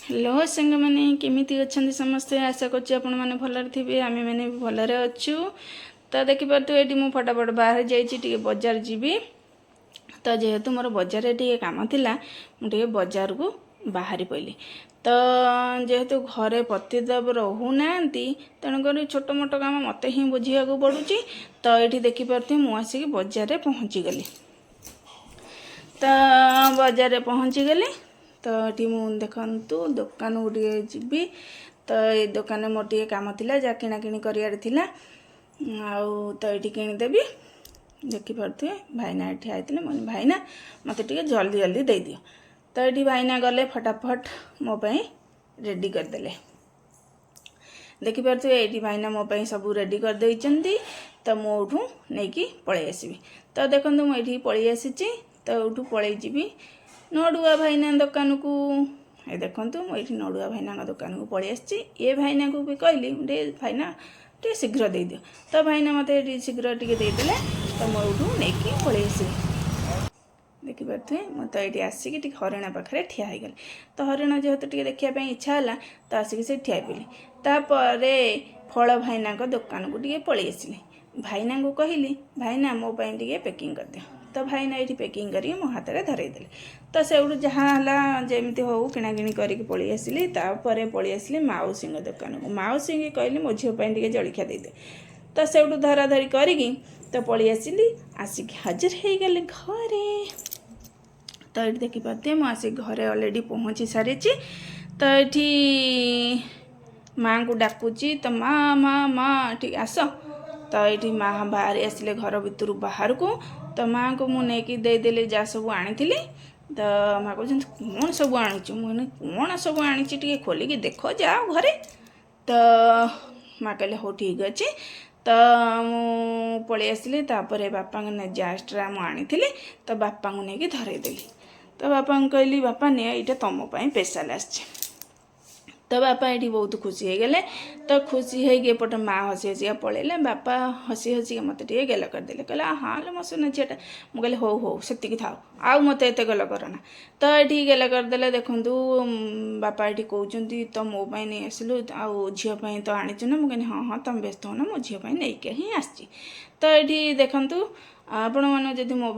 Hello संग मैंने केमिति अच्छे समस्ते आशा करछि आपण माने भलरे थिबे आमे माने भी भलरे अच्छु। तो देखि पारतु एटी मु फटाफट बाहर जाइछि टिके बाजार जीबी। तो जेहेतु मोर बाजार टिके काम थिला मु टिके बाजार को बाहरी पइली। तो जेहेतु घरे पतिदेव रहुनांती तेणुकर छोट मोट काम मते ही बुझिया को पड़ुछि। तो एटी देखि पारतु मु आसी बाजार पहुँची गली। तो बाजार पहुँची गली तो ये मुझे देखु दुकान गुटे जीवी। तो ये दुकान मोर टे कम थी जहाँ किणाकिणी करार तो ये किणीदेवी देखिपे भाईना ये आते मैं भाईना मत जल्दी जल्दी दे दियो। तो ये भाईना गले फटाफट मोपाई रेडी करदे देखिपे ये भाईना मोपाई सब रेडी करदे। तो मोठू नहीं पलि आसबि। तो देखो मुझे पलि आसी तो उठू पलि जी नड़ुआ भाईना दुकान को ये देखूँ मुझे नड़ुआ भाईना दुकान को पलि आसी। ये भाईना को भी कहली भाईना टे शीघ्र दे दियो। तो भाईना मत शीघ्र टे देदेले। तो मुझे नहीं पलि आस देखिपे मुझे ये आसिक हरिण पाखे ठिया हो गली। तो हरिण जेहेतु टे देखापी इच्छा है तो आसिक से ठिया पड़ी। तापर फल भाईना दुकान को टे पलि आसिली। भाईना को कहली भाईना मो टे पैकिंग कर दियो। तो भाईना ये पैकिंग कर मो हाथ में धरईदे। तो से जहाँ जमी हो किणाकिणी करके पलि आसिली। तापर पलि आसिली माउसी दुकान को। माउसी की कहली मो झील जलखिया दे। तो से धरा धरी करी तो पलि आसिली आसिक हाजिर हो गले घरे। तो ये देखिपे मुझे आसिक घरे अलरेडी पहुँची सारी। तो ये माँ को डाकुची तो माँ माँ माँ ठीक आस। तो ये माँ बाहर आसिले घर भितर बाहर को। तो माँ को मुझे देदेली जहाँ सब आनी। तो माँ कहते कौन सब आणुचु मुझे कौन सब आनी टे खोलिकी देख जाओ घरे। तो माँ कहले हो ठीक अच्छे। तो मु पलि आसिली। तापर बापा जास्ट्रा मुझे तो बापा को लेकिन धरईदेली। तो बापा कहली बापा ने ये तुम स्पेशल आसी। तो बापा ये बहुत खुशी हो गले। तो खुशी होपटे माँ हसी हसी पलैले। बापा हसी हसी मत गेल करदे कहला हाँ लो मो सुना झीटा। मुझे हो हो से था आउ मत एत गल करना। तो ये गेल करदे देखूँ बापा ये कहते तो मो नहीं आसलु आउ झीपाई तो आनीचु ना। मुझे हाँ हाँ तुम व्यस्त हो ना मो झीपाई नहीं ही आसी। तो ये देखूँ आपण मैंने जदि मो